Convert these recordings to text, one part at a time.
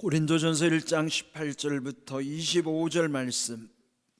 고린도전서 1장 18절부터 25절 말씀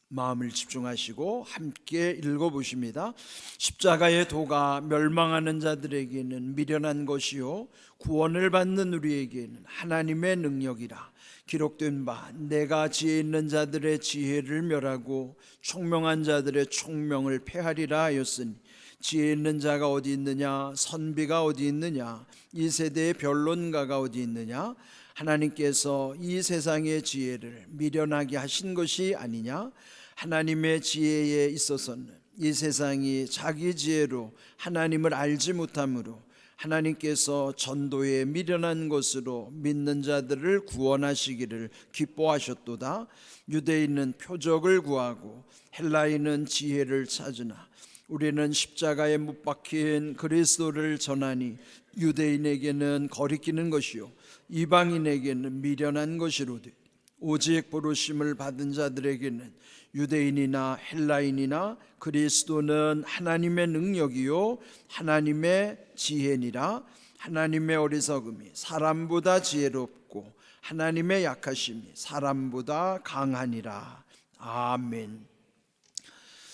마음을 집중하시고 함께 읽어보십니다. 십자가의 도가 멸망하는 자들에게는 미련한 것이요 구원을 받는 우리에게는 하나님의 능력이라. 기록된 바 내가 지혜 있는 자들의 지혜를 멸하고 총명한 자들의 총명을 패하리라 하였으니 지혜 있는 자가 어디 있느냐, 선비가 어디 있느냐, 이 세대의 변론가가 어디 있느냐. 하나님께서 이 세상의 지혜를 미련하게 하신 것이 아니냐. 하나님의 지혜에 있어서는 이 세상이 자기 지혜로 하나님을 알지 못하므로 하나님께서 전도에 미련한 것으로 믿는 자들을 구원하시기를 기뻐하셨도다. 유대인은 표적을 구하고 헬라인은 지혜를 찾으나 우리는 십자가에 못 박힌 그리스도를 전하니 유대인에게는 거리끼는 것이요 이방인에게는 미련한 것이로되 오직 부르심을 받은 자들에게는 유대인이나 헬라인이나 그리스도는 하나님의 능력이요 하나님의 지혜니라. 하나님의 어리석음이 사람보다 지혜롭고 하나님의 약하심이 사람보다 강하니라. 아멘.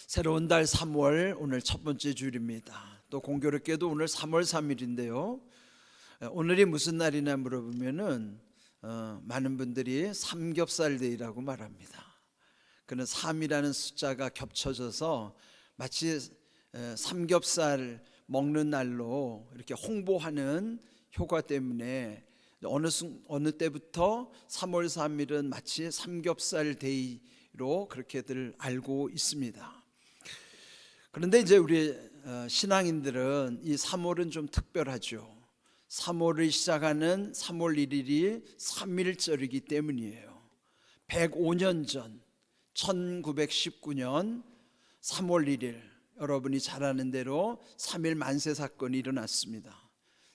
새로운 달 3월 오늘 첫 번째 주일입니다. 또 공교롭게도 오늘 3월 3일인데요 오늘이 무슨 날이냐 물어보면은 많은 분들이 삼겹살 데이라고 말합니다. 그는 3이라는 숫자가 겹쳐져서 마치 삼겹살 먹는 날로 이렇게 홍보하는 효과 때문에 어느 때부터 3월 3일은 마치 삼겹살 데이로 그렇게들 알고 있습니다. 그런데 이제 우리 신앙인들은 이 3월은 좀 특별하죠. 3월을 시작하는 3월 1일이 3.1절이기 때문이에요. 105년 전 1919년 3월 1일 여러분이 잘 아는 대로 3.1 만세 사건이 일어났습니다.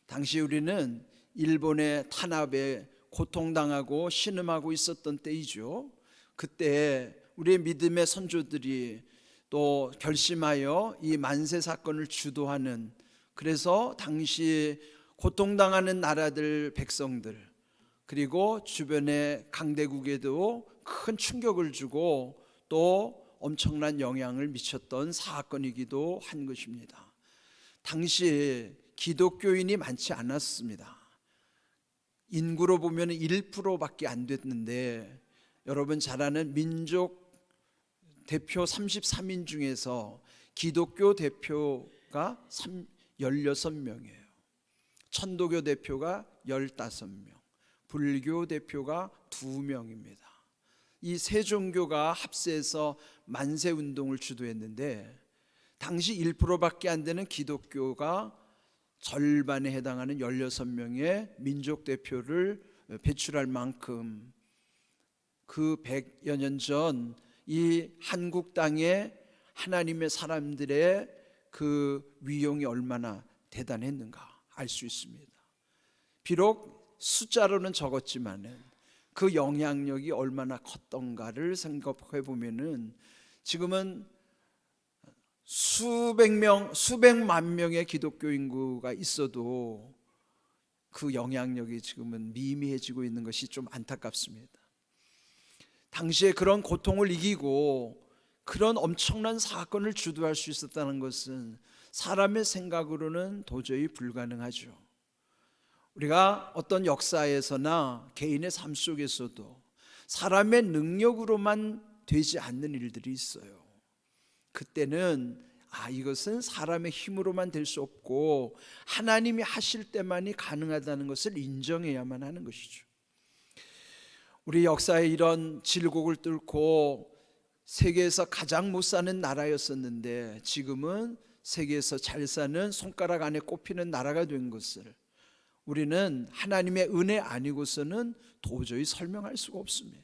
당시 우리는 일본의 탄압에 고통당하고 신음하고 있었던 때이죠. 그때 우리의 믿음의 선조들이 또 결심하여 이 만세 사건을 주도하는, 그래서 당시 고통당하는 나라들 백성들 그리고 주변의 강대국에도 큰 충격을 주고 또 엄청난 영향을 미쳤던 사건이기도 한 것입니다. 당시 기독교인이 많지 않았습니다. 인구로 보면 1%밖에 안 됐는데 여러분 잘 아는 민족 대표 33인 중에서 기독교 대표가 16명이에요. 천도교 대표가 15명, 불교 대표가 2명입니다. 이 세 종교가 합세해서 만세운동을 주도했는데 당시 1%밖에 안 되는 기독교가 절반에 해당하는 16명의 민족 대표를 배출할 만큼 그 100여 년 전 이 한국 땅에 하나님의 사람들의 그 위용이 얼마나 대단했는가 알 수 있습니다. 비록 숫자로는 적었지만은 그 영향력이 얼마나 컸던가를 생각해 보면은 지금은 수백만 명의 기독교 인구가 있어도 그 영향력이 지금은 미미해지고 있는 것이 좀 안타깝습니다. 당시에 그런 고통을 이기고 그런 엄청난 사건을 주도할 수 있었다는 것은 사람의 생각으로는 도저히 불가능하죠. 우리가 어떤 역사에서나 개인의 삶 속에서도 사람의 능력으로만 되지 않는 일들이 있어요. 그때는 이것은 사람의 힘으로만 될 수 없고 하나님이 하실 때만이 가능하다는 것을 인정해야만 하는 것이죠. 우리 역사에 이런 질곡을 뚫고 세계에서 가장 못 사는 나라였었는데 지금은 세계에서 잘 사는 손가락 안에 꼽히는 나라가 된 것을 우리는 하나님의 은혜 아니고서는 도저히 설명할 수가 없습니다.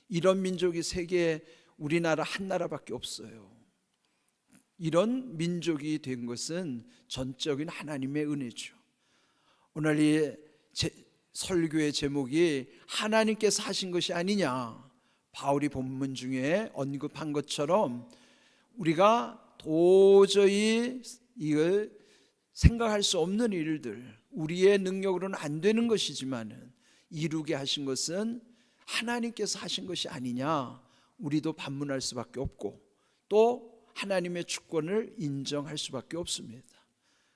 이런 민족이 세계에 우리나라 한 나라밖에 없어요. 이런 민족이 된 것은 전적인 하나님의 은혜죠. 오늘 이 설교의 제목이 하나님께서 하신 것이 아니냐. 바울이 본문 중에 언급한 것처럼 우리가 도저히 이걸 생각할 수 없는 일들, 우리의 능력으로는 안 되는 것이지만은 이루게 하신 것은 하나님께서 하신 것이 아니냐, 우리도 반문할 수밖에 없고 또 하나님의 주권을 인정할 수밖에 없습니다.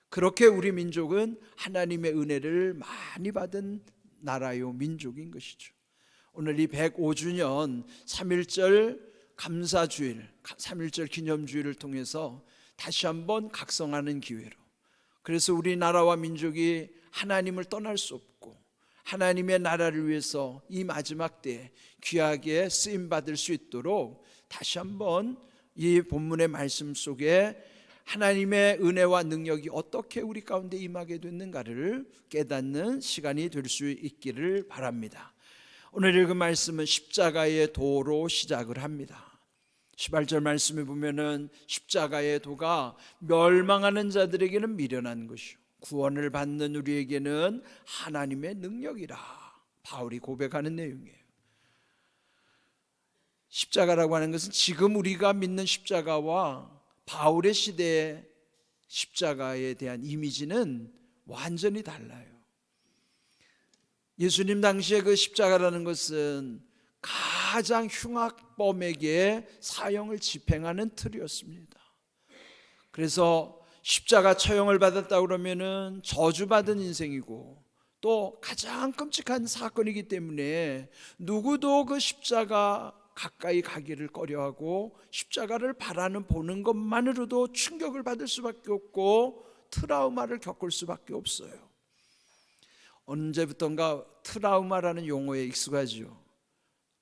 그렇게 우리 민족은 하나님의 은혜를 많이 받은 나라요 민족인 것이죠. 오늘 이 105주년 3.1절 감사주일, 3.1절 기념주일을 통해서 다시 한번 각성하는 기회로, 그래서 우리나라와 민족이 하나님을 떠날 수 없고 하나님의 나라를 위해서 이 마지막 때에 귀하게 쓰임받을 수 있도록 다시 한번 이 본문의 말씀 속에 하나님의 은혜와 능력이 어떻게 우리 가운데 임하게 됐는가를 깨닫는 시간이 될 수 있기를 바랍니다. 오늘 읽은 말씀은 십자가의 도로 시작을 합니다. 18절 말씀에 보면은 십자가의 도가 멸망하는 자들에게는 미련한 것이요 구원을 받는 우리에게는 하나님의 능력이라 바울이 고백하는 내용이에요. 십자가라고 하는 것은 지금 우리가 믿는 십자가와 바울의 시대의 십자가에 대한 이미지는 완전히 달라요. 예수님 당시에 그 십자가라는 것은 가장 흉악범에게 사형을 집행하는 틀이었습니다. 그래서 십자가 처형을 받았다 그러면은 저주받은 인생이고 또 가장 끔찍한 사건이기 때문에 누구도 그 십자가 가까이 가기를 꺼려하고 십자가를 바라는 보는 것만으로도 충격을 받을 수밖에 없고 트라우마를 겪을 수밖에 없어요. 언제부턴가 트라우마라는 용어에 익숙하죠.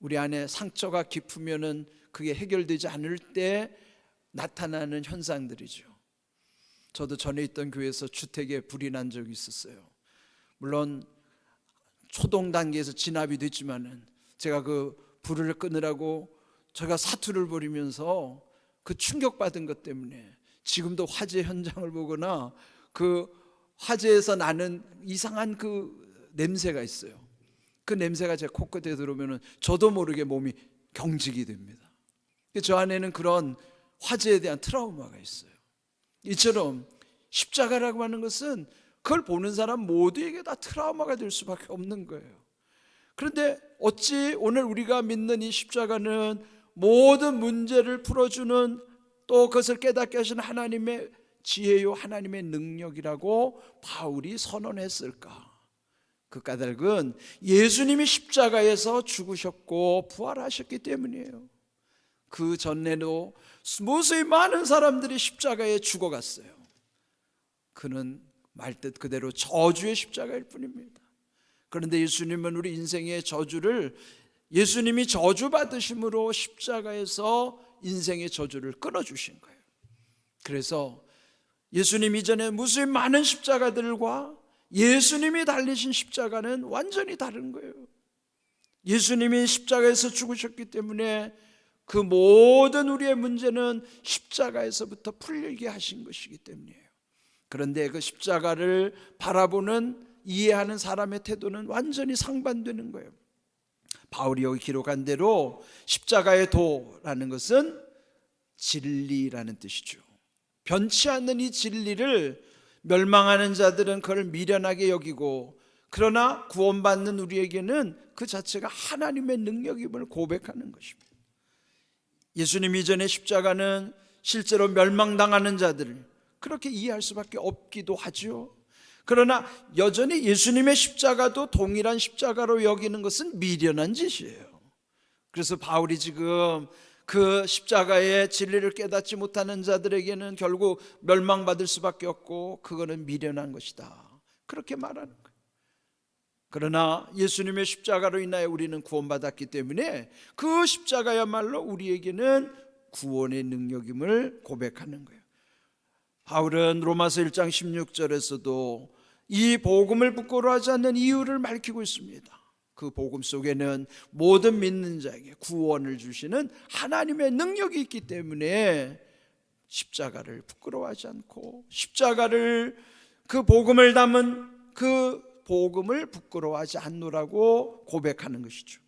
우리 안에 상처가 깊으면은 그게 해결되지 않을 때 나타나는 현상들이죠. 저도 전에 있던 교회에서 주택에 불이 난 적이 있었어요. 물론 초동 단계에서 진압이 됐지만은 제가 그 불을 끄느라고 제가 사투를 벌이면서 그 충격받은 것 때문에 지금도 화재 현장을 보거나 그 화재에서 나는 이상한 그 냄새가 있어요. 그 냄새가 제 코끝에 들어오면은 저도 모르게 몸이 경직이 됩니다. 저 안에는 그런 화재에 대한 트라우마가 있어요. 이처럼 십자가라고 하는 것은 그걸 보는 사람 모두에게 다 트라우마가 될 수밖에 없는 거예요. 그런데 어찌 오늘 우리가 믿는 이 십자가는 모든 문제를 풀어주는, 또 그것을 깨닫게 하시는 하나님의 지혜요 하나님의 능력이라고 바울이 선언했을까? 그 까닭은 예수님이 십자가에서 죽으셨고 부활하셨기 때문이에요. 그 전에도 무수히 많은 사람들이 십자가에 죽어갔어요. 그는 말뜻 그대로 저주의 십자가일 뿐입니다. 그런데 예수님은 우리 인생의 저주를, 예수님이 저주받으심으로 십자가에서 인생의 저주를 끊어주신 거예요. 그래서 예수님 이전에 무수히 많은 십자가들과 예수님이 달리신 십자가는 완전히 다른 거예요. 예수님이 십자가에서 죽으셨기 때문에 그 모든 우리의 문제는 십자가에서부터 풀리게 하신 것이기 때문이에요. 그런데 그 십자가를 바라보는, 이해하는 사람의 태도는 완전히 상반되는 거예요. 바울이 여기 기록한 대로 십자가의 도라는 것은 진리라는 뜻이죠. 변치 않는 이 진리를 멸망하는 자들은 그걸 미련하게 여기고, 그러나 구원받는 우리에게는 그 자체가 하나님의 능력임을 고백하는 것입니다. 예수님 이전의 십자가는 실제로 멸망당하는 자들을 그렇게 이해할 수밖에 없기도 하죠. 그러나 여전히 예수님의 십자가도 동일한 십자가로 여기는 것은 미련한 짓이에요. 그래서 바울이 지금 그 십자가의 진리를 깨닫지 못하는 자들에게는 결국 멸망받을 수밖에 없고 그거는 미련한 것이다, 그렇게 말하는 거예요. 그러나 예수님의 십자가로 인하여 우리는 구원받았기 때문에 그 십자가야말로 우리에게는 구원의 능력임을 고백하는 거예요. 바울은 로마서 1장 16절에서도 이 복음을 부끄러워하지 않는 이유를 밝히고 있습니다. 그 복음 속에는 모든 믿는 자에게 구원을 주시는 하나님의 능력이 있기 때문에 십자가를 부끄러워하지 않고, 십자가를, 그 복음을 담은 그 복음을 부끄러워하지 않노라고 고백하는 것이죠.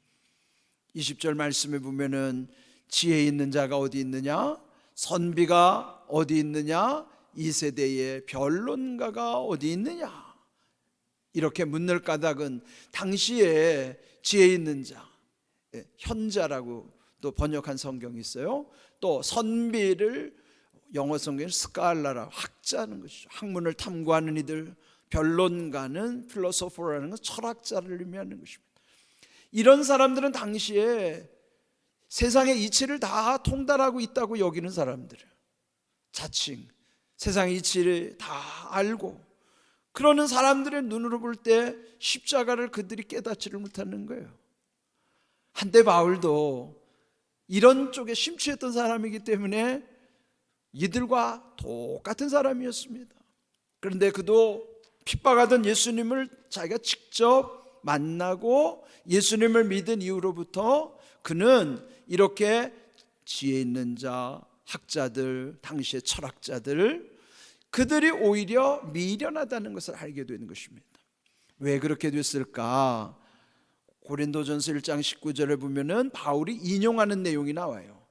20절 말씀에 보면은 지혜 있는 자가 어디 있느냐, 선비가 어디 있느냐, 이 세대의 변론가가 어디 있느냐, 이렇게 묻는 까닭은 당시에 지혜 있는 자, 현자라고 또 번역한 성경이 있어요. 또 선비를 영어 성경은 스칼라라, 학자는 것이죠. 학문을 탐구하는 이들, 변론가는 필로소퍼라는 건 철학자를 의미하는 것입니다. 이런 사람들은 당시에 세상의 이치를 다 통달하고 있다고 여기는 사람들이에요. 자칭 세상의 이치를 다 알고 그러는 사람들의 눈으로 볼 때 십자가를 그들이 깨닫지를 못하는 거예요. 한때 바울도 이런 쪽에 심취했던 사람이기 때문에 이들과 똑같은 사람이었습니다. 그런데 그도 핍박하던 예수님을 자기가 직접 만나고 예수님을 믿은 이후로부터 그는 이렇게 지혜 있는 자, 학자들, 당시의 철학자들, 그들이 오히려 미련하다는 것을 알게 되는 것입니다. 왜 그렇게 됐을까? 고린도전서 1장 19절에 보면은 바울이 인용하는 내용이 나와요.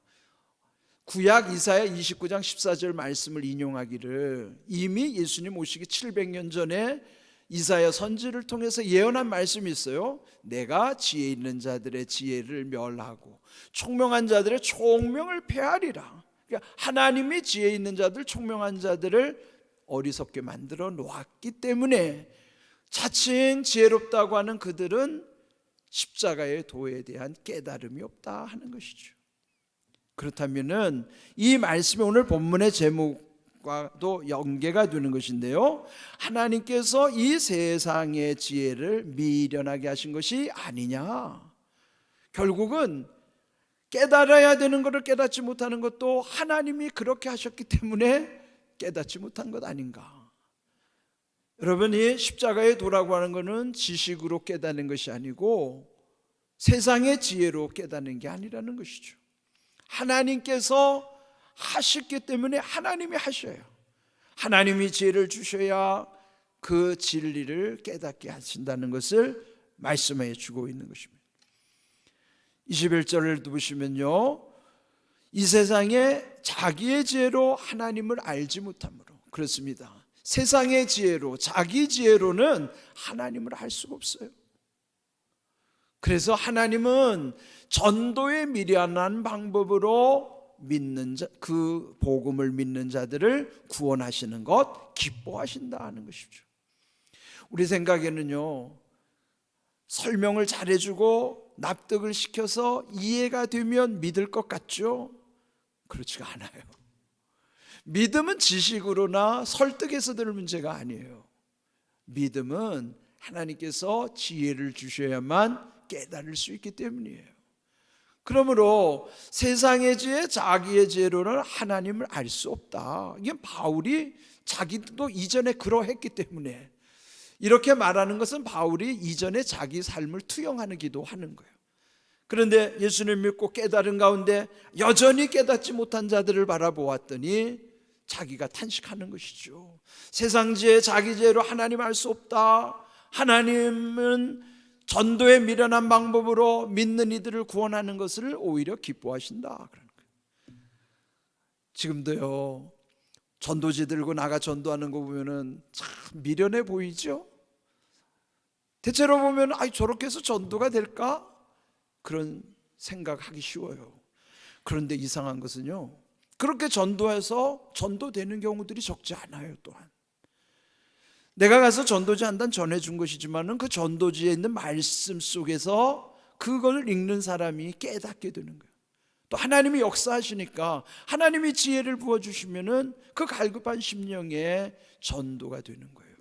구약 이사야 29장 14절 말씀을 인용하기를, 이미 예수님 오시기 700년 전에 이사야 선지를 통해서 예언한 말씀이 있어요. 내가 지혜 있는 자들의 지혜를 멸하고 총명한 자들의 총명을 폐하리라. 그러니까 하나님이 지혜 있는 자들, 총명한 자들을 어리석게 만들어 놓았기 때문에 자칭 지혜롭다고 하는 그들은 십자가의 도에 대한 깨달음이 없다 하는 것이죠. 그렇다면은 이 말씀이 오늘 본문의 제목과도 연계가 되는 것인데요, 하나님께서 이 세상의 지혜를 미련하게 하신 것이 아니냐. 결국은 깨달아야 되는 것을 깨닫지 못하는 것도 하나님이 그렇게 하셨기 때문에 깨닫지 못한 것 아닌가. 여러분, 이 십자가의 도라고 하는 것은 지식으로 깨닫는 것이 아니고 세상의 지혜로 깨닫는 게 아니라는 것이죠. 하나님께서 하셨기 때문에 하나님이 하셔요. 하나님이 지혜를 주셔야 그 진리를 깨닫게 하신다는 것을 말씀해 주고 있는 것입니다. 21절을 보시면요, 이 세상에 자기의 지혜로 하나님을 알지 못함으로, 그렇습니다. 세상의 지혜로, 자기 지혜로는 하나님을 알 수가 없어요. 그래서 하나님은 전도에 미련한 방법으로 믿는 자, 그 복음을 믿는 자들을 구원하시는 것 기뻐하신다 하는 것이죠. 우리 생각에는요, 설명을 잘해주고 납득을 시켜서 이해가 되면 믿을 것 같죠? 그렇지가 않아요. 믿음은 지식으로나 설득해서 될 문제가 아니에요. 믿음은 하나님께서 지혜를 주셔야만 깨달을 수 있기 때문이에요. 그러므로 세상의 지혜, 자기의 지혜로는 하나님을 알 수 없다. 이게 바울이 자기도 이전에 그러했기 때문에, 이렇게 말하는 것은 바울이 이전에 자기 삶을 투영하는 기도하는 거예요. 그런데 예수님 믿고 깨달은 가운데 여전히 깨닫지 못한 자들을 바라보았더니 자기가 탄식하는 것이죠. 세상 지혜, 자기 지혜로 하나님 알 수 없다. 하나님은 전도에 미련한 방법으로 믿는 이들을 구원하는 것을 오히려 기뻐하신다. 그런 거예요. 지금도요, 전도지 들고 나가 전도하는 거 보면은 참 미련해 보이죠? 대체로 보면 저렇게 해서 전도가 될까? 그런 생각하기 쉬워요. 그런데 이상한 것은요, 그렇게 전도해서 전도되는 경우들이 적지 않아요. 또한 내가 가서 전도지 한 단 전해준 것이지만은 그 전도지에 있는 말씀 속에서 그걸 읽는 사람이 깨닫게 되는 거예요. 또 하나님이 역사하시니까 하나님이 지혜를 부어주시면은 그 갈급한 심령에 전도가 되는 거예요.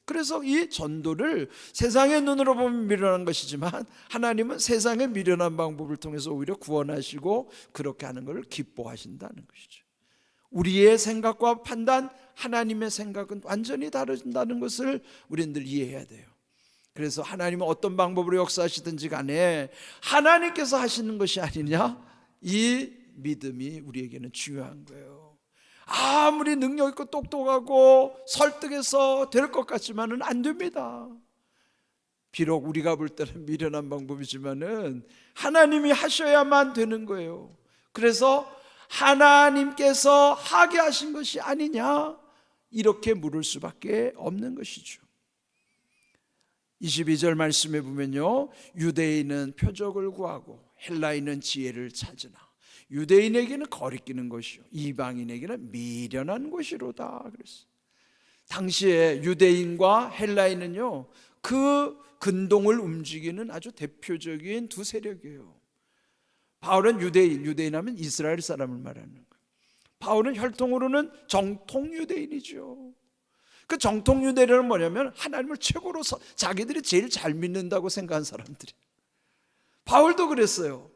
그래서 이 전도를 세상의 눈으로 보면 미련한 것이지만 하나님은 세상의 미련한 방법을 통해서 오히려 구원하시고 그렇게 하는 것을 기뻐하신다는 것이죠. 우리의 생각과 판단, 하나님의 생각은 완전히 다르다는 것을 우리는 늘 이해해야 돼요. 그래서 하나님은 어떤 방법으로 역사하시든지 간에 하나님께서 하시는 것이 아니냐, 이 믿음이 우리에게는 중요한 거예요. 아무리 능력 있고 똑똑하고 설득해서 될 것 같지만은 안 됩니다. 비록 우리가 볼 때는 미련한 방법이지만은 하나님이 하셔야만 되는 거예요. 그래서 하나님께서 하게 하신 것이 아니냐, 이렇게 물을 수밖에 없는 것이죠. 22절 말씀에 보면요, 유대인은 표적을 구하고 헬라인은 지혜를 찾으나 유대인에게는 거리끼는 것이요 이방인에게는 미련한 것이로다 그랬어요. 당시에 유대인과 헬라인은요, 그 근동을 움직이는 아주 대표적인 두 세력이에요. 바울은 유대인 하면 이스라엘 사람을 말하는 거예요. 바울은 혈통으로는 정통 유대인이죠. 그 정통 유대인은 뭐냐면 하나님을 최고로 자기들이 제일 잘 믿는다고 생각한 사람들이. 바울도 그랬어요.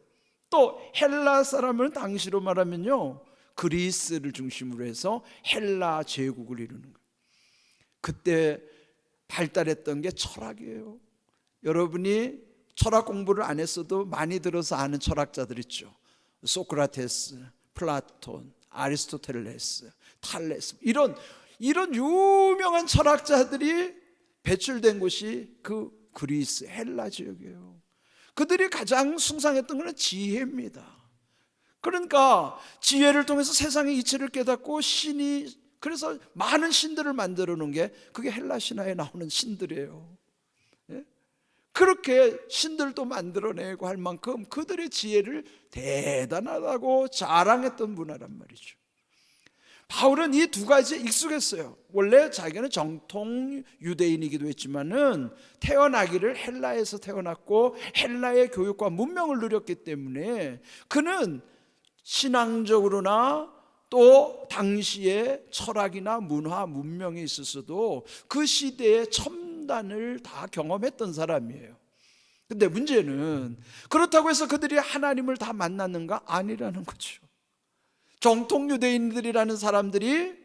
또 헬라 사람은 당시로 말하면요, 그리스를 중심으로 해서 헬라 제국을 이루는 거예요. 그때 발달했던 게 철학이에요. 여러분이 철학 공부를 안 했어도 많이 들어서 아는 철학자들 있죠. 소크라테스, 플라톤, 아리스토텔레스, 탈레스, 이런 유명한 철학자들이 배출된 곳이 그 그리스 헬라 지역이에요. 그들이 가장 숭상했던 것은 지혜입니다. 그러니까 지혜를 통해서 세상의 이치를 깨닫고 신이, 그래서 많은 신들을 만들어 놓은 게 그게 헬라 신화에 나오는 신들이에요. 예? 그렇게 신들도 만들어내고 할 만큼 그들의 지혜를 대단하다고 자랑했던 문화란 말이죠. 바울은 이 두 가지에 익숙했어요. 원래 자기는 정통 유대인이기도 했지만은 태어나기를 헬라에서 태어났고 헬라의 교육과 문명을 누렸기 때문에 그는 신앙적으로나 또 당시의 철학이나 문화, 문명에 있어서도 그 시대의 첨단을 다 경험했던 사람이에요. 근데 문제는 그렇다고 해서 그들이 하나님을 다 만났는가? 아니라는 거죠. 정통 유대인들이라는 사람들이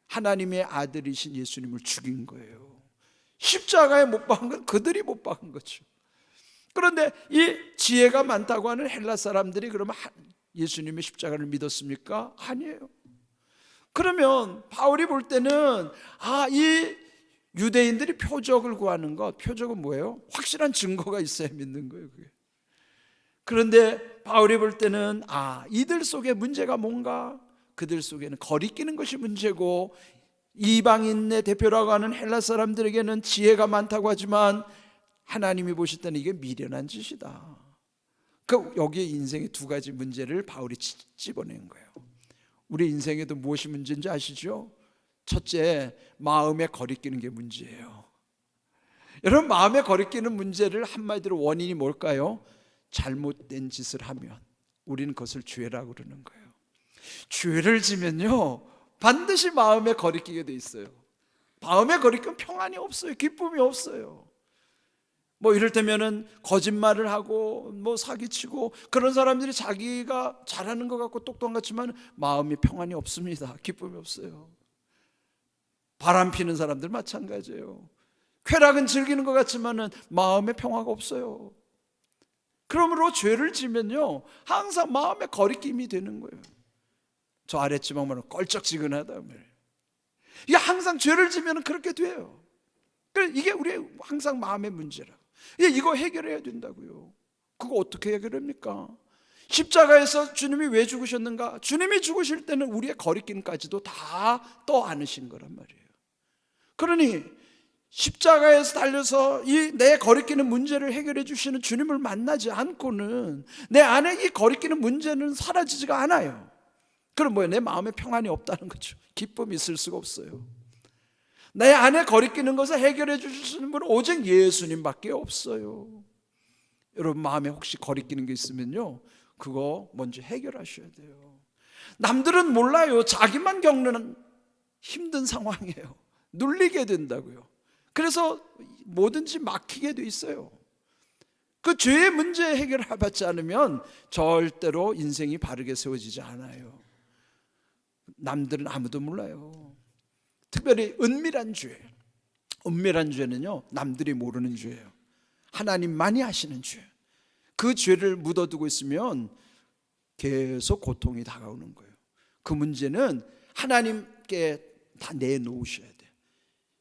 하나님의 아들이신 예수님을 죽인 거예요. 십자가에 못 박은 건 그들이 못 박은 거죠. 그런데 이 지혜가 많다고 하는 헬라 사람들이 그러면 예수님의 십자가를 믿었습니까? 아니에요. 그러면 바울이 볼 때는 이 유대인들이 표적을 구하는 것, 표적은 뭐예요? 확실한 증거가 있어야 믿는 거예요, 그게. 그런데 바울이 볼 때는 이들 속에 문제가 뭔가, 그들 속에는 거리끼는 것이 문제고 이방인의 대표라고 하는 헬라 사람들에게는 지혜가 많다고 하지만 하나님이 보실 때는 이게 미련한 짓이다. 여기에 인생의 두 가지 문제를 바울이 집어낸 거예요. 우리 인생에도 무엇이 문제인지 아시죠? 첫째, 마음에 거리끼는 게 문제예요. 여러분, 마음에 거리끼는 문제를 한마디로 원인이 뭘까요? 잘못된 짓을 하면 우리는 그것을 죄라고 그러는 거예요. 죄를 지면요, 반드시 마음에 거리끼게 돼 있어요. 마음에 거리끼면 평안이 없어요. 기쁨이 없어요. 이를테면은 거짓말을 하고 사기치고 그런 사람들이 자기가 잘하는 것 같고 똑똑한 것 같지만 마음이 평안이 없습니다. 기쁨이 없어요. 바람 피는 사람들 마찬가지예요. 쾌락은 즐기는 것 같지만은 마음에 평화가 없어요. 그러므로 죄를 지면요, 항상 마음에 거리낌이 되는 거예요. 저 아랫지방만 껄쩍지근하다 말이에요. 이게 항상 죄를 지면 그렇게 돼요. 이게 우리의 항상 마음의 문제라. 이거 해결해야 된다고요. 그거 어떻게 해결합니까? 십자가에서 주님이 왜 죽으셨는가? 주님이 죽으실 때는 우리의 거리낌까지도 다 떠안으신 거란 말이에요. 그러니 십자가에서 달려서 이 내 거리끼는 문제를 해결해 주시는 주님을 만나지 않고는 내 안에 이 거리끼는 문제는 사라지지가 않아요. 그럼 뭐예요? 내 마음에 평안이 없다는 거죠. 기쁨이 있을 수가 없어요. 내 안에 거리끼는 것을 해결해 주시는 분은 오직 예수님밖에 없어요. 여러분, 마음에 혹시 거리끼는 게 있으면요, 그거 먼저 해결하셔야 돼요. 남들은 몰라요. 자기만 겪는 힘든 상황이에요. 눌리게 된다고요. 그래서 뭐든지 막히게 돼 있어요. 그 죄의 문제 해결을 받지 않으면 절대로 인생이 바르게 세워지지 않아요. 남들은 아무도 몰라요. 특별히 은밀한 죄. 은밀한 죄는요, 남들이 모르는 죄예요. 하나님만이 하시는 죄. 그 죄를 묻어두고 있으면 계속 고통이 다가오는 거예요. 그 문제는 하나님께 다 내놓으셔야 돼요.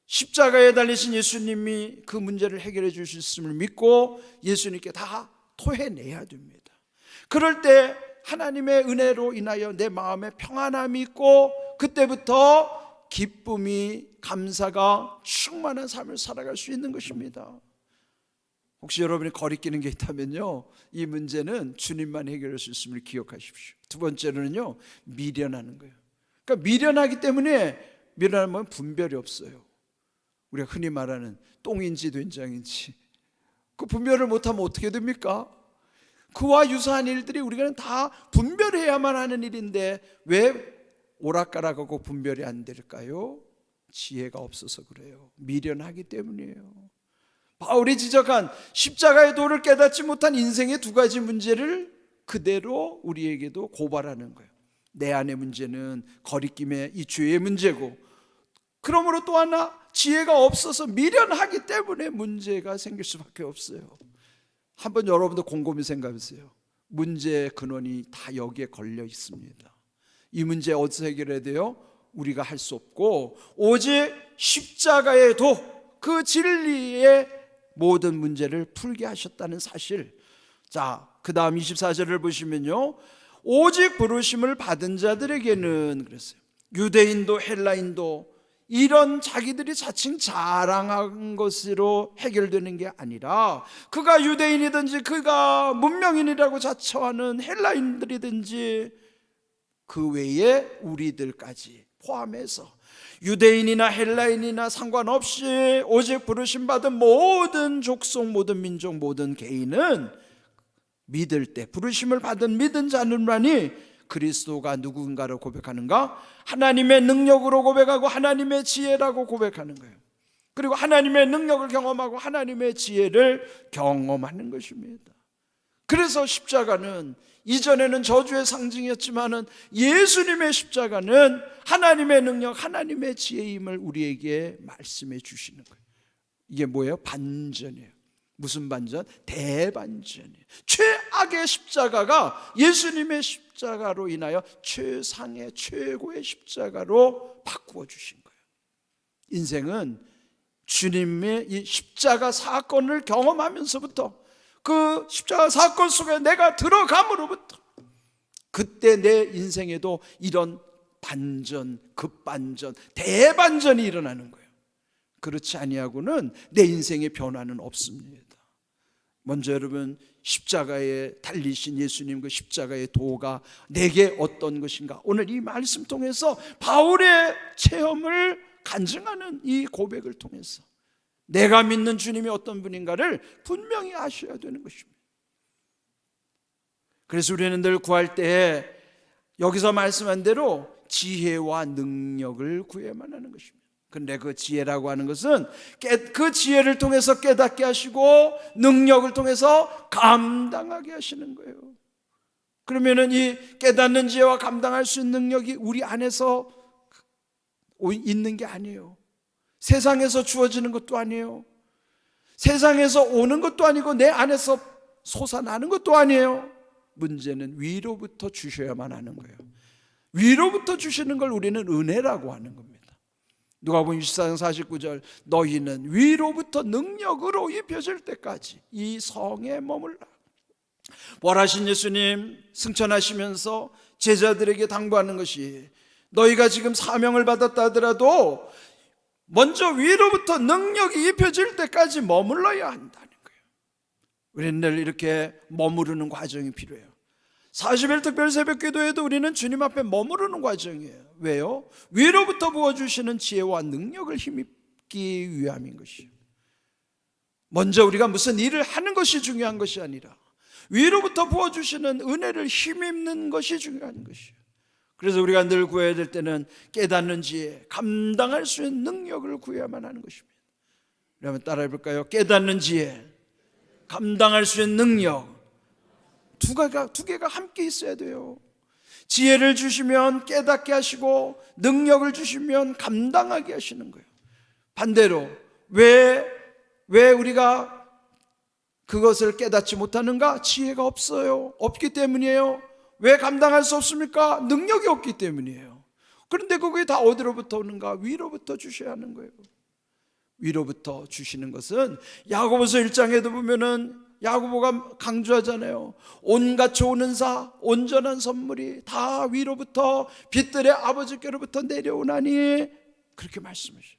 십자가에 달리신 예수님이 그 문제를 해결해 주셨음을 믿고 예수님께 다 토해내야 됩니다. 그럴 때 하나님의 은혜로 인하여 내 마음에 평안함이 있고 그때부터 기쁨이, 감사가 충만한 삶을 살아갈 수 있는 것입니다. 혹시 여러분이 거리끼는 게 있다면요, 이 문제는 주님만 해결할 수 있음을 기억하십시오. 두 번째로는요, 미련하는 거예요. 그러니까 미련하기 때문에, 미련하면 분별이 없어요. 우리가 흔히 말하는 똥인지 된장인지 그 분별을 못하면 어떻게 됩니까? 그와 유사한 일들이 우리가 다 분별해야만 하는 일인데 왜 오락가락하고 분별이 안 될까요? 지혜가 없어서 그래요. 미련하기 때문이에요. 바울이 지적한 십자가의 도를 깨닫지 못한 인생의 두 가지 문제를 그대로 우리에게도 고발하는 거예요. 내 안의 문제는 거리낌의 이 죄의 문제고, 그러므로 또 하나 지혜가 없어서 미련하기 때문에 문제가 생길 수밖에 없어요. 한번 여러분도 곰곰이 생각해보세요. 문제의 근원이 다 여기에 걸려 있습니다. 이 문제 어디서 해결해야 돼요? 우리가 할 수 없고 오직 십자가의 도, 그 진리의 모든 문제를 풀게 하셨다는 사실. 자, 그 다음 24절을 보시면요, 오직 부르심을 받은 자들에게는 그랬어요. 유대인도 헬라인도 이런 자기들이 자칭 자랑한 것으로 해결되는 게 아니라, 그가 유대인이든지 그가 문명인이라고 자처하는 헬라인들이든지 그 외에 우리들까지 포함해서 유대인이나 헬라인이나 상관없이 오직 부르심 받은 모든 족속, 모든 민족, 모든 개인은 믿을 때, 부르심을 받은 믿은 자들만이 그리스도가 누군가를 고백하는가? 하나님의 능력으로 고백하고 하나님의 지혜라고 고백하는 거예요. 그리고 하나님의 능력을 경험하고 하나님의 지혜를 경험하는 것입니다. 그래서 십자가는 이전에는 저주의 상징이었지만은 예수님의 십자가는 하나님의 능력, 하나님의 지혜임을 우리에게 말씀해 주시는 거예요. 이게 뭐예요? 반전이에요. 무슨 반전? 대반전이에요. 최악의 십자가가 예수님의 십자가로 인하여 최상의 최고의 십자가로 바꾸어 주신 거예요. 인생은 주님의 이 십자가 사건을 경험하면서부터, 그 십자가 사건 속에 내가 들어감으로부터, 그때 내 인생에도 이런 반전, 급반전, 대반전이 일어나는 거예요. 그렇지 아니하고는 내 인생의 변화는 없습니다. 먼저 여러분, 십자가에 달리신 예수님 그 십자가의 도가 내게 어떤 것인가, 오늘 이 말씀 통해서 바울의 체험을 간증하는 이 고백을 통해서 내가 믿는 주님이 어떤 분인가를 분명히 아셔야 되는 것입니다. 그래서 우리는 늘 구할 때 여기서 말씀한 대로 지혜와 능력을 구해야만 하는 것입니다. 근데 그 지혜라고 하는 것은 그 지혜를 통해서 깨닫게 하시고 능력을 통해서 감당하게 하시는 거예요. 그러면은 이 깨닫는 지혜와 감당할 수 있는 능력이 우리 안에서 있는 게 아니에요. 세상에서 주어지는 것도 아니에요. 세상에서 오는 것도 아니고 내 안에서 솟아나는 것도 아니에요. 문제는 위로부터 주셔야만 하는 거예요. 위로부터 주시는 걸 우리는 은혜라고 하는 겁니다. 누가복음 24장 49절, 너희는 위로부터 능력으로 입혀질 때까지 이 성에 머물라. 부활하신 예수님 승천하시면서 제자들에게 당부하는 것이, 너희가 지금 사명을 받았다 하더라도 먼저 위로부터 능력이 입혀질 때까지 머물러야 한다는 거예요. 우리는 늘 이렇게 머무르는 과정이 필요해요. 40일 특별 새벽 기도에도 우리는 주님 앞에 머무르는 과정이에요. 왜요? 위로부터 부어주시는 지혜와 능력을 힘입기 위함인 것이에요. 먼저 우리가 무슨 일을 하는 것이 중요한 것이 아니라 위로부터 부어주시는 은혜를 힘입는 것이 중요한 것이에요. 그래서 우리가 늘 구해야 될 때는 깨닫는 지혜, 감당할 수 있는 능력을 구해야만 하는 것입니다. 그러면 따라해 볼까요? 깨닫는 지혜, 감당할 수 있는 능력, 두 개가 함께 있어야 돼요. 지혜를 주시면 깨닫게 하시고 능력을 주시면 감당하게 하시는 거예요. 반대로 왜 우리가 그것을 깨닫지 못하는가? 지혜가 없어요. 없기 때문이에요. 왜 감당할 수 없습니까? 능력이 없기 때문이에요. 그런데 그게 다 어디로부터 오는가? 위로부터 주셔야 하는 거예요. 위로부터 주시는 것은 야고보서 1장에도 보면은 야고보가 강조하잖아요. 온갖 좋은 은사, 온전한 선물이 다 위로부터 빛들의 아버지께로부터 내려오나니, 그렇게 말씀하셔요.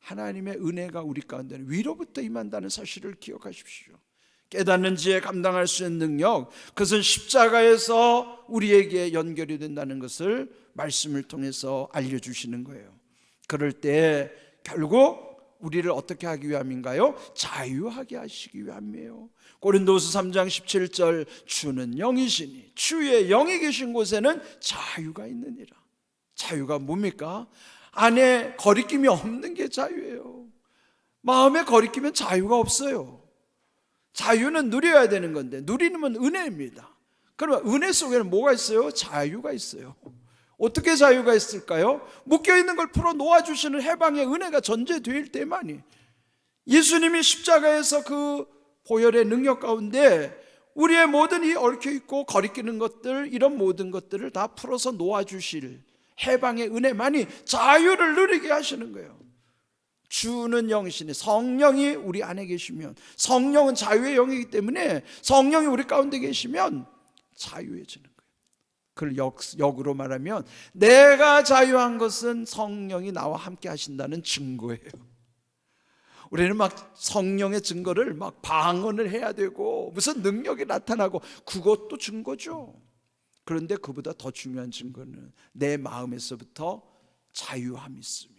하나님의 은혜가 우리 가운데 위로부터 임한다는 사실을 기억하십시오. 깨닫는 지혜, 감당할 수 있는 능력, 그것은 십자가에서 우리에게 연결이 된다는 것을 말씀을 통해서 알려주시는 거예요. 그럴 때 결국 우리를 어떻게 하기 위함인가요? 자유하게 하시기 위함이에요. 고린도서 3장 17절, 주는 영이시니 주의 영이 계신 곳에는 자유가 있느니라. 자유가 뭡니까? 안에 거리낌이 없는 게 자유예요. 마음에 거리끼면 자유가 없어요. 자유는 누려야 되는 건데 누리는 건 은혜입니다. 그러면 은혜 속에는 뭐가 있어요? 자유가 있어요. 어떻게 자유가 있을까요? 묶여있는 걸 풀어 놓아주시는 해방의 은혜가 전제될 때만이, 예수님이 십자가에서 그 보혈의 능력 가운데 우리의 모든 이 얽혀있고 거리끼는 것들, 이런 모든 것들을 다 풀어서 놓아주실 해방의 은혜만이 자유를 누리게 하시는 거예요. 주는 영이시니 성령이 우리 안에 계시면, 성령은 자유의 영이기 때문에 성령이 우리 가운데 계시면 자유해지는 거예요. 그걸 역으로 말하면 내가 자유한 것은 성령이 나와 함께 하신다는 증거예요. 우리는 막 성령의 증거를 막 방언을 해야 되고 무슨 능력이 나타나고 그것도 증거죠. 그런데 그보다 더 중요한 증거는 내 마음에서부터 자유함이 있으면,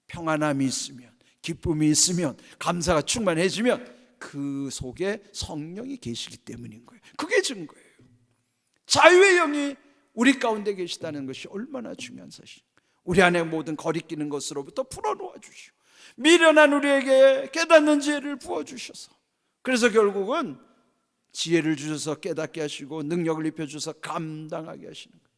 평안함이 있으면, 기쁨이 있으면, 감사가 충만해지면 그 속에 성령이 계시기 때문인 거예요. 그게 증거예요. 자유의 영이 우리 가운데 계시다는 것이 얼마나 중요한 사실입니까? 우리 안에 모든 거리끼는 것으로부터 풀어놓아 주시고 미련한 우리에게 깨닫는 지혜를 부어주셔서, 그래서 결국은 지혜를 주셔서 깨닫게 하시고 능력을 입혀주셔서 감당하게 하시는 거예요.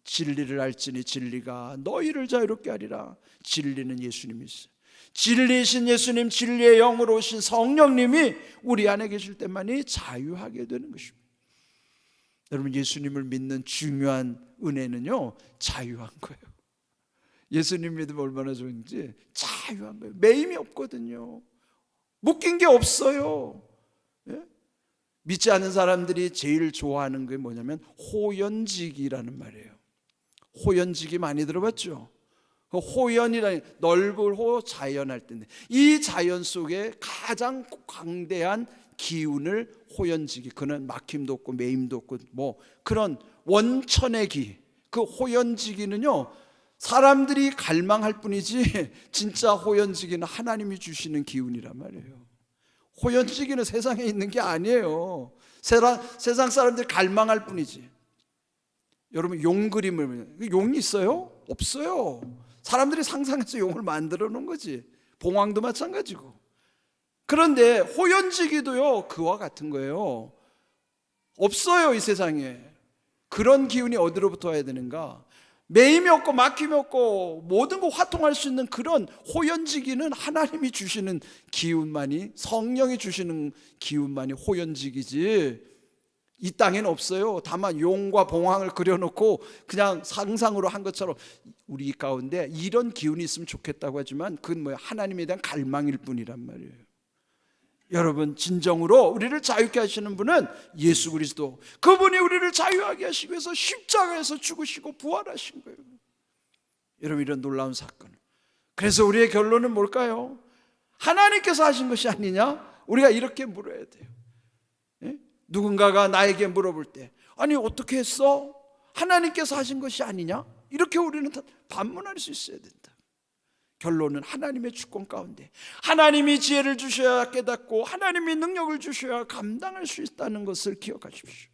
진리를 알지니 진리가 너희를 자유롭게 하리라. 진리는 예수님이세요. 진리이신 예수님, 진리의 영으로 오신 성령님이 우리 안에 계실 때만이 자유하게 되는 것입니다. 여러분, 예수님을 믿는 중요한 은혜는요, 자유한 거예요. 예수님 믿으면 얼마나 좋은지 자유한 거예요. 매임이 없거든요. 묶인 게 없어요. 예? 믿지 않는 사람들이 제일 좋아하는 게 뭐냐면 호연지기라는 말이에요. 호연지기 많이 들어봤죠? 호연이라는 넓은 호, 자연할 때인데 이 자연 속에 가장 광대한 기운을 호연지기, 그는 막힘도 없고 매임도 없고 뭐 그런 원천의 기, 그 호연지기는요 사람들이 갈망할 뿐이지 진짜 호연지기는 하나님이 주시는 기운이란 말이에요. 호연지기는 세상에 있는 게 아니에요. 세상 사람들이 갈망할 뿐이지. 여러분, 용 그림을, 용이 있어요? 없어요. 사람들이 상상해서 용을 만들어 놓은 거지. 봉황도 마찬가지고. 그런데 호연지기도요 그와 같은 거예요. 없어요, 이 세상에. 그런 기운이 어디로부터 와야 되는가? 매임이 없고 막힘이 없고 모든 거 화통할 수 있는 그런 호연지기는 하나님이 주시는 기운만이, 성령이 주시는 기운만이 호연지기지 이 땅에는 없어요. 다만 용과 봉황을 그려놓고 그냥 상상으로 한 것처럼 우리 가운데 이런 기운이 있으면 좋겠다고 하지만 그건 뭐야? 하나님에 대한 갈망일 뿐이란 말이에요. 여러분, 진정으로 우리를 자유케 하시는 분은 예수 그리스도, 그분이 우리를 자유하게 하시기 위해서 십자가에서 죽으시고 부활하신 거예요. 여러분, 이런 놀라운 사건. 그래서 우리의 결론은 뭘까요? 하나님께서 하신 것이 아니냐? 우리가 이렇게 물어야 돼요. 예? 누군가가 나에게 물어볼 때 아니 어떻게 했어? 하나님께서 하신 것이 아니냐? 이렇게 우리는 반문할 수 있어야 된다. 결론은 하나님의 주권 가운데 하나님이 지혜를 주셔야 깨닫고 하나님이 능력을 주셔야 감당할 수 있다는 것을 기억하십시오.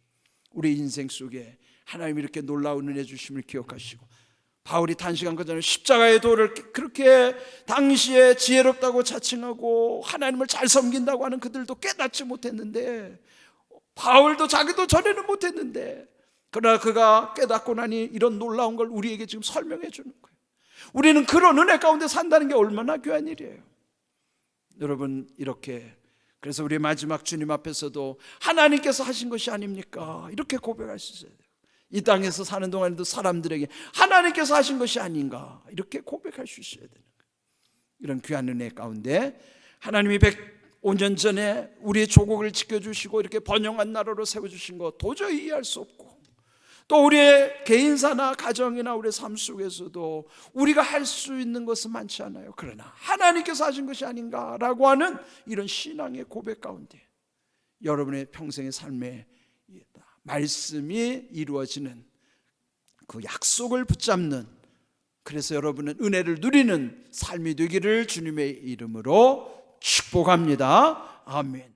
우리 인생 속에 하나님이 이렇게 놀라운 은혜 주심을 기억하시고, 바울이 단식한 것처럼 십자가의 도를 그렇게 당시에 지혜롭다고 자칭하고 하나님을 잘 섬긴다고 하는 그들도 깨닫지 못했는데, 바울도 자기도 전에는 못했는데, 그러나 그가 깨닫고 나니 이런 놀라운 걸 우리에게 지금 설명해 주는 거예요. 우리는 그런 은혜 가운데 산다는 게 얼마나 귀한 일이에요. 여러분, 이렇게 그래서 우리 마지막 주님 앞에서도 하나님께서 하신 것이 아닙니까? 이렇게 고백할 수 있어야 돼요. 이 땅에서 사는 동안에도 사람들에게 하나님께서 하신 것이 아닌가 이렇게 고백할 수 있어야 되는 거예요. 이런 귀한 은혜 가운데 하나님이 105년 전에 우리의 조국을 지켜주시고 이렇게 번영한 나라로 세워주신 것 도저히 이해할 수 없고, 또 우리의 개인사나 가정이나 우리의 삶 속에서도 우리가 할 수 있는 것은 많지 않아요. 그러나 하나님께서 하신 것이 아닌가라고 하는 이런 신앙의 고백 가운데 여러분의 평생의 삶에 말씀이 이루어지는 그 약속을 붙잡는, 그래서 여러분은 은혜를 누리는 삶이 되기를 주님의 이름으로 축복합니다. 아멘.